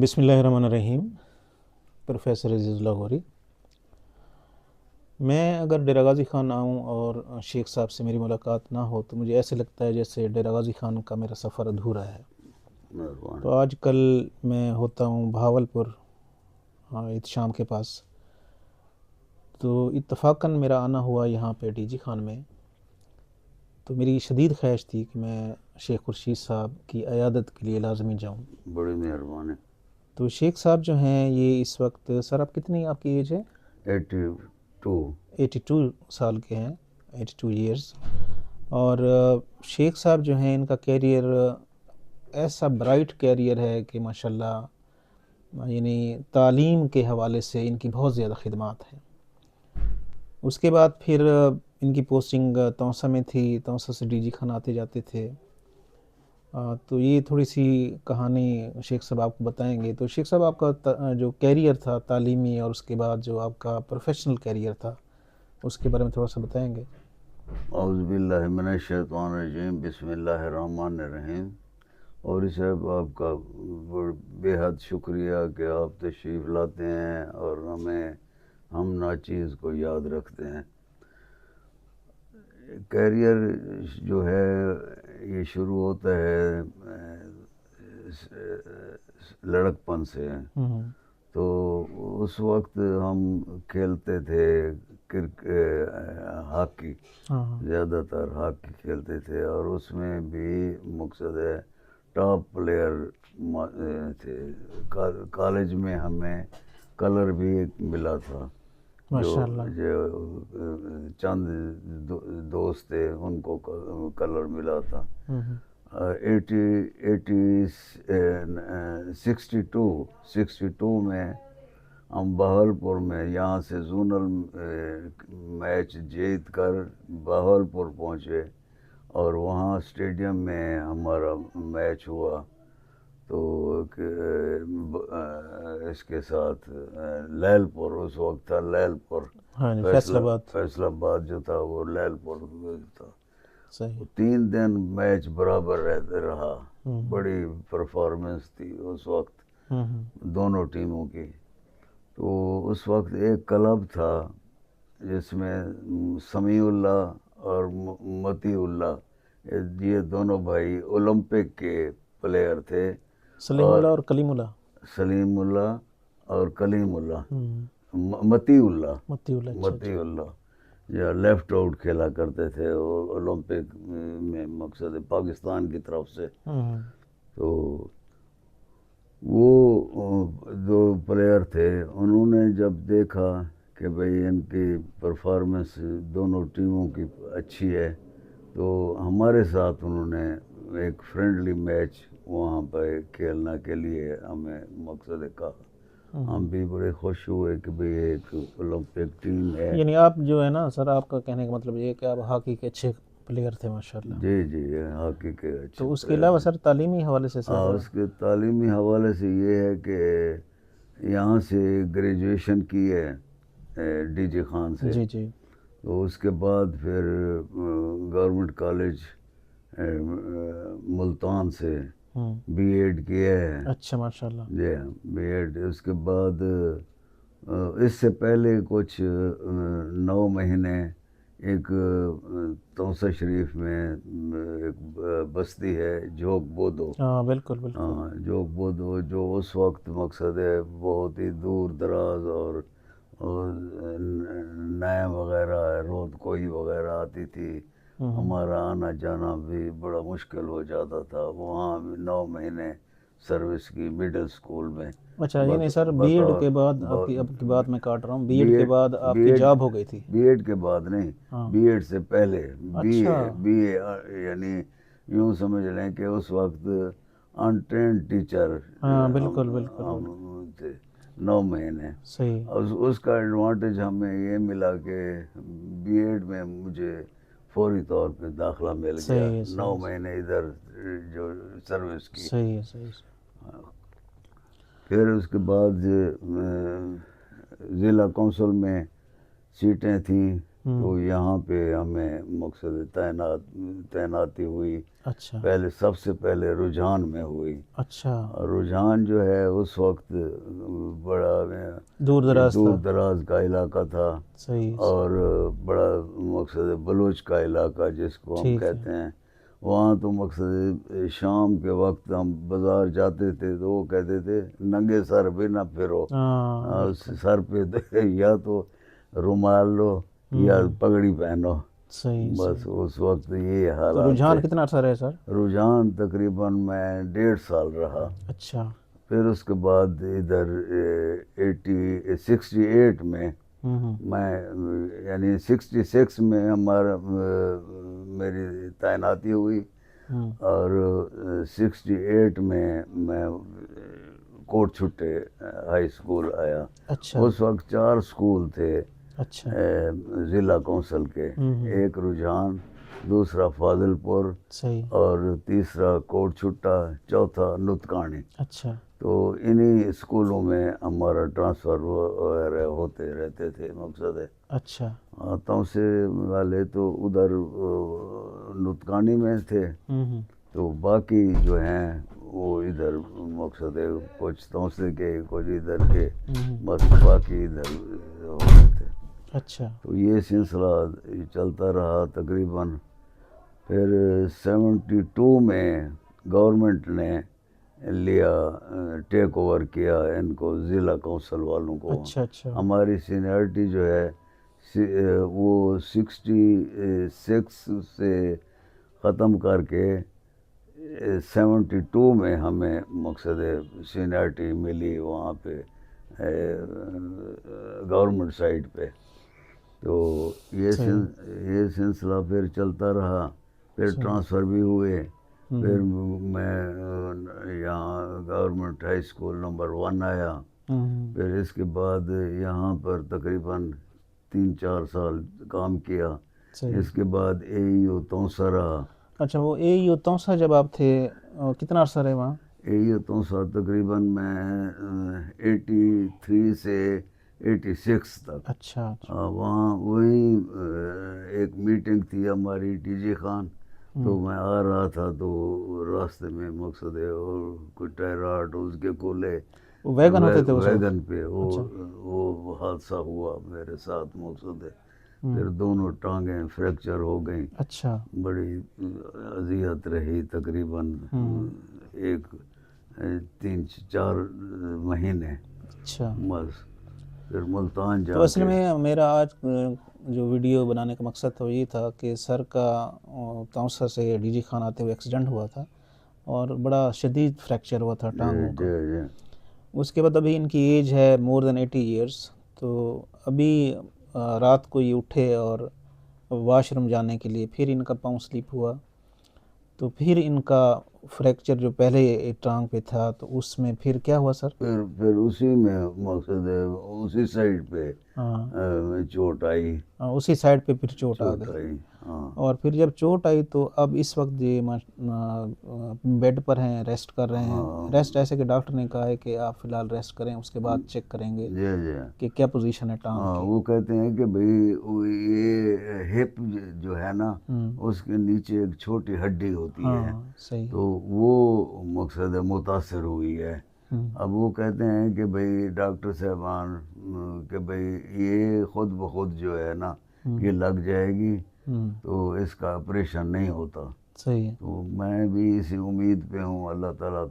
بسم اللہ الرحمن الرحیم. پروفیسر عزیز اللہ غوری. میں اگر ڈیرہ غازی خان آؤں اور شیخ صاحب سے میری ملاقات نہ ہو تو مجھے ایسے لگتا ہے جیسے ڈیرہ غازی خان کا میرا سفر ادھورا ہے. تو آج کل میں ہوتا ہوں بہاولپور احتشام کے پاس. تو اتفاقاً میرا آنا ہوا یہاں پہ ڈی جی خان میں. تو میری شدید خواہش تھی کہ میں شیخ خورشید صاحب کی عیادت کے لیے لازمی جاؤں. بڑی مہربانی. تو شیخ صاحب جو ہیں یہ اس وقت، سر آپ کتنی آپ کی ایج ہے؟ 82 سال کے ہیں، 82 ایئرز. اور شیخ صاحب جو ہیں ان کا کیریئر ایسا برائٹ کیریئر ہے کہ ماشاءاللہ یعنی تعلیم کے حوالے سے ان کی بہت زیادہ خدمات ہیں. اس کے بعد پھر ان کی پوسٹنگ توسا میں تھی، توسا سے ڈی جی خان آتے جاتے تھے. تو یہ تھوڑی سی کہانی شیخ صاحب آپ کو بتائیں گے. تو شیخ صاحب آپ کا جو کیریئر تھا تعلیمی اور اس کے بعد جو آپ کا پروفیشنل کیریئر تھا اس کے بارے میں تھوڑا سا بتائیں گے. اعوذ باللہ من الشیطان الرجیم، بسم اللہ الرحمن الرحیم. اور صاحب آپ کا بے حد شکریہ کہ آپ تشریف لاتے ہیں اور ہم ناچیز کو یاد رکھتے ہیں. کیریئر جو ہے یہ شروع ہوتا ہے لڑکپن سے. تو اس وقت ہم کھیلتے تھے ہاکی، زیادہ تر ہاکی کھیلتے تھے. اور اس میں بھی مقصد ہے ٹاپ پلیئر تھے. کالج میں ہمیں کلر بھی ملا تھا. جو چند دوست تھے ان کو کلر ملا تھا. 62 میں ہم بہاولپور میں یہاں سے زونل میچ جیت کر بہاولپور پہنچے اور وہاں اسٹیڈیم میں ہمارا میچ ہوا. تو اس کے ساتھ لیل پور، اس وقت تھا لیل پور، فیصل آباد جو تھا وہ لیل پور تھا. 3 دن میچ برابر رہا. بڑی پرفارمنس تھی اس وقت دونوں ٹیموں کی. تو اس وقت ایک کلب تھا جس میں سمیع اللہ اور متی اللہ، یہ دونوں بھائی اولمپک کے پلیئر تھے. سلیم اللہ اور کلیم اللہ. سلیم اللہ اور کلیم اللہ. متی اللہ یا لیفٹ آؤٹ کھیلا کرتے تھے اولمپک میں، مقصد پاکستان کی طرف سے. تو وہ 2 پلیئر تھے. انہوں نے جب دیکھا کہ بھئی ان کی پرفارمنس دونوں ٹیموں کی اچھی ہے تو ہمارے ساتھ انہوں نے ایک فرینڈلی میچ وہاں پہ کھیلنے کے لیے ہمیں مقصد کہا. ہم بھی بڑے خوش ہوئے کہ بھئی ایک اولمپک ٹیم ہے. یعنی آپ جو ہے نا سر، آپ کا کہنے کا مطلب یہ ہے کہ آپ ہاکی کے اچھے پلیئر تھے ماشاءاللہ. جی ہاکی کے اچھے. تو اس کے علاوہ سر تعلیمی حوالے سے سر؟ اس کے تعلیمی حوالے سے یہ ہے کہ یہاں سے گریجویشن کی ہے ڈی جی خان سے. جی. تو اس کے بعد پھر گورنمنٹ کالج ملتان سے بی ایڈ کیا ہے. اچھا ماشاءاللہ. G B add. اس کے بعد اس سے پہلے کچھ 9 مہینے ایک توسا شریف میں ایک بستی ہے جوگ بودو. بالکل. جوگ بودو جو اس وقت مقصد ہے بہت ہی دور دراز اور نئے وغیرہ رود کوئی وغیرہ آتی تھی. ہمارا آنا جانا بھی بڑا مشکل ہو جاتا تھا. وہاں 9 مہینے سروس کی مڈل اسکول میں. اچھا یعنی سر بی ایڈ کے بعد آپ کی بات میں کاٹ رہا ہوں، بی ایڈ کے بعد آپ کی جاب ہو گئی تھی؟ بی ایڈ کے بعد نہیں، بی ایڈ سے پہلے بی اے یعنی یوں سمجھ لیں کہ اس وقت انٹرینڈ ٹیچر بالکل تھے 9 مہینے. صحیح. اس کا ایڈوانٹیج ہمیں یہ ملا کہ بی ایڈ میں مجھے فوری طور پہ داخلہ مل گیا. 9 مہینے ادھر جو سروس کی. صحیح. پھر اس کے بعد ضلع کونسل میں سیٹیں تھیں تو یہاں پہ ہمیں مقصد تعیناتی ہوئی. اچھا. پہلے سب سے پہلے رجحان میں ہوئی. اچھا. رجحان جو ہے اس وقت بڑا دور دراز کا علاقہ تھا. صحیح. اور بڑا مقصد بلوچ کا علاقہ جس کو ہم کہتے ہیں. وہاں تو مقصد شام کے وقت ہم بازار جاتے تھے تو وہ کہتے تھے ننگے سر بھی نہ پھرو. سر پہ یا تو رومال لو یا پگڑی پہنو. بس اس وقت یہ حالات. رجحان کتنا عرصہ رہے سر؟ رجحان تقریباً میں 1.5 سال رہا. اچھا. پھر اس کے بعد ادھر 68 میں میں یعنی 66 میں میری تعیناتی ہوئی. اور 68 میں کوٹ چھٹے ہائی اسکول آیا. اس وقت 4 اسکول تھے ضلع کونسل کے. ایک رجحان، دوسرا فاضل پور اور تیسرا کوٹ چھٹا، چوتھا نتکانی. اچھا. تو انہی اسکولوں میں ہمارا ٹرانسفر وغیرہ ہوتے رہتے تھے مقصد ہے. اچھا. توسے والے تو ادھر نتکانی میں تھے. تو باقی جو ہیں وہ ادھر مقصد ہے کچھ توسے کے کچھ ادھر کے، بس باقی ادھر ہوتے تھے. اچھا. تو یہ سلسلہ چلتا رہا تقریباً. پھر 72 میں گورنمنٹ نے لیا، ٹیک اوور کیا ان کو، ضلع کونسل والوں کو. اچھا. ہماری سینئرٹی جو ہے وہ 66 سے ختم کر کے 72 میں ہمیں مقصد سینئرٹی ملی وہاں پہ گورنمنٹ سائٹ پہ. تو یہ سلسلہ پھر چلتا رہا. پھر ٹرانسفر بھی ہوئے. پھر میں یہاں گورنمنٹ ہائی اسکول نمبر 1 آیا. پھر اس کے بعد یہاں پر تقریباً 3-4 سال کام کیا. اس کے بعد AEO توسا رہا. اچھا. وہ AEO توسا جب آپ تھے کتنا عرصہ رہے وہاں؟ AEO توسا تقریباً میں 83 سے 86 تک. اچھا. وہاں وہی ایک میٹنگ تھی ہماری TG خان. تو میں آ رہا تھا تو راستے میں مقصد ہے اور کچھ ٹائرات اس کے کولے ویگن ہوتے تھے ویگن پہ وہ حادثہ ہوا میرے ساتھ مقصد ہے. پھر دونوں ٹانگیں فریکچر ہو گئیں. اچھا. بڑی اذیت رہی تقریباً 3-4 مہینے. اچھا. بس پھر ملتان جا تو اصل میں میرا آج جو ویڈیو بنانے کا مقصد تو یہ تھا کہ سر کا توسا سے DG خان آتے ہوئے ایکسیڈنٹ ہوا تھا اور بڑا شدید فریکچر ہوا تھا ٹانگوں کا. اس کے بعد ابھی ان کی ایج ہے more than 80 years. تو ابھی رات کو یہ اٹھے اور واش روم جانے کے لیے، پھر ان کا پاؤں سلپ ہوا. تو پھر ان کا فریکچر جو پہلے ٹانگ پہ تھا تو اس میں پھر کیا ہوا سر؟ پھر اسی میں مقصد ہے اسی سائڈ پہ چوٹ آئی. اسی سائڈ پہ پھر چوٹ آ گئی. اور پھر جب چوٹ آئی تو اب اس وقت یہ بیڈ پر ہیں، ریسٹ کر رہے ہیں. ریسٹ ایسے کہ ڈاکٹر نے کہا ہے کہ آپ فی الحال ریسٹ کریں، اس کے بعد چیک کریں گے کہ کیا پوزیشن ہے ٹانگ کی. وہ کہتے ہیں کہ بھئی یہ ہپ جو ہے نا اس کے نیچے ایک چھوٹی ہڈی ہوتی ہے تو وہ مقصد متاثر ہوئی ہے. اب وہ کہتے ہیں کہ بھئی ڈاکٹر صاحبان کہ بھئی یہ خود بخود جو ہے نا یہ لگ جائے گی تو اس کا آپریشن نہیں ہوتا. تو میں بھی اسی امید پہ ہوں، اللہ تعالیٰ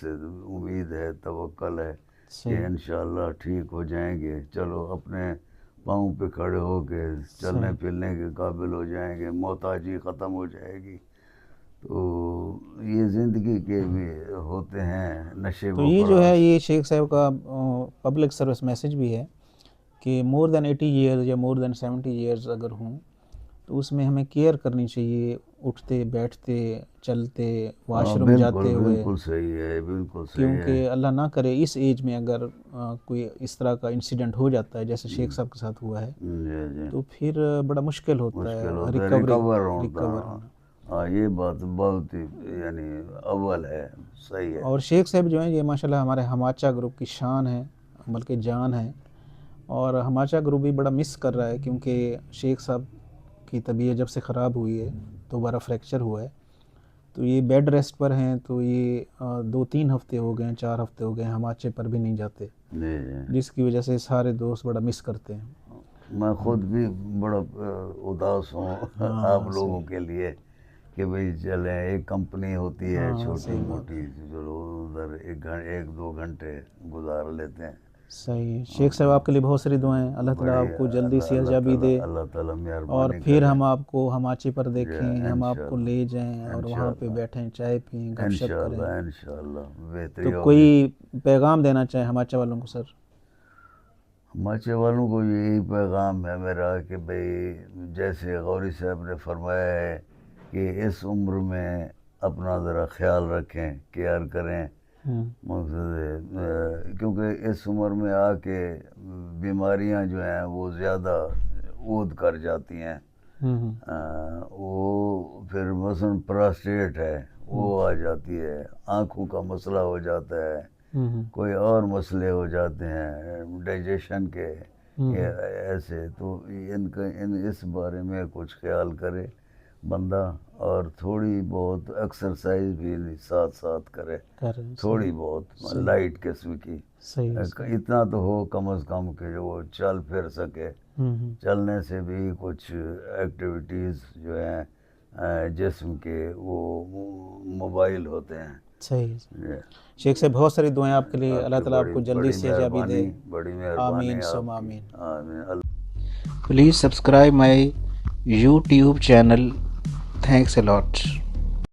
سے امید ہے، توکل ہے کہ انشاءاللہ ٹھیک ہو جائیں گے. چلو اپنے پاؤں پہ کھڑے ہو کے چلنے پھرنے کے قابل ہو جائیں گے، محتاجی ختم ہو جائے گی. تو یہ زندگی کے بھی ہوتے ہیں نشے و تو یہ جو ہے یہ شیخ صاحب کا پبلک سروس میسج بھی ہے کہ more than 80 years یا more than 70 years اگر ہوں تو اس میں ہمیں کیئر کرنی چاہیے، اٹھتے بیٹھتے چلتے واش روم جاتے ہوئے. بالکل صحیح ہے، بالکل صحیح ہے. کیونکہ اللہ نہ کرے اس ایج میں اگر کوئی اس طرح کا انسیڈنٹ ہو جاتا ہے جیسے شیخ صاحب کے ساتھ ہوا ہے تو پھر بڑا مشکل ہوتا ہے ریکور ہونا. یہ بات بہت یعنی اول ہے، صحیح ہے. اور شیخ صاحب جو ہیں یہ ماشاءاللہ ہمارے ہماچا گروپ کی شان ہے بلکہ جان ہے. اور ہماچا گروپ بھی بڑا مس کر رہا ہے، کیونکہ شیخ صاحب کی طبیعت جب سے خراب ہوئی ہے دوبارہ فریکچر ہوا ہے، تو یہ بیڈ ریسٹ پر ہیں، تو یہ 2-3 ہفتے ہو گئے ہیں، 4 ہفتے ہو گئے ہیں، ہماچے پر بھی نہیں جاتے، جس کی وجہ سے سارے دوست بڑا مس کرتے ہیں۔ میں خود بھی بڑا اداس ہوں آپ لوگوں کے لیے کہ بھئی چلیں، ایک کمپنی ہوتی ہے چھوٹی موٹی، چلو ادھر 1-2 گھنٹے گزار لیتے ہیں۔ صحیح، شیخ صاحب آپ کے لیے بہت ساری دعائیں، اللہ تعالیٰ آپ کو جلدی صحت یابی دے، اللہ تعالیٰ مہربانی اور پھر ہم آپ کو ہماچے پر دیکھیں، ہم آپ کو انشاءاللہ لے جائیں اور وہاں پہ بیٹھیں، چائے پئیں، گپ شپ کریں۔ انشاءاللہ بہتری تو ہوگی۔ کوئی پیغام دینا چاہیں ہماچے والوں کو سر؟ ہماچے والوں کو یہی پیغام ہے میرا کہ بھئی جیسے غوری صاحب نے فرمایا ہے کہ اس عمر میں اپنا ذرا خیال رکھیں، کیئر کریں، مقصد کیونکہ اس عمر میں آ کے بیماریاں جو ہیں وہ زیادہ عود کر جاتی ہیں، وہ پھر مثلا پراسٹیٹ ہے وہ آ جاتی ہے، آنکھوں کا مسئلہ ہو جاتا ہے، کوئی اور مسئلے ہو جاتے ہیں ڈائجیشن کے، ایسے تو اس بارے میں کچھ خیال کرے بندہ، اور تھوڑی بہت ایکسرسائز بھی ساتھ ساتھ کرے، تھوڑی بہت لائٹ قسم کی، اتنا تو ہو کم از کم کہ وہ چل پھر سکے۔ چلنے سے بھی کچھ ایکٹیویٹیز جو ہیں جسم کے وہ موبائل ہوتے ہیں۔ صحیح، شیخ سے بہت ساری دعائیں آپ کے لیے، اللہ تعالیٰ آپ کو جلدی سے یابی دے، بڑی مہربانی آمین آپ ثم کی، آمین۔ آمین۔ Please subscribe my YouTube channel. Thanks a lot.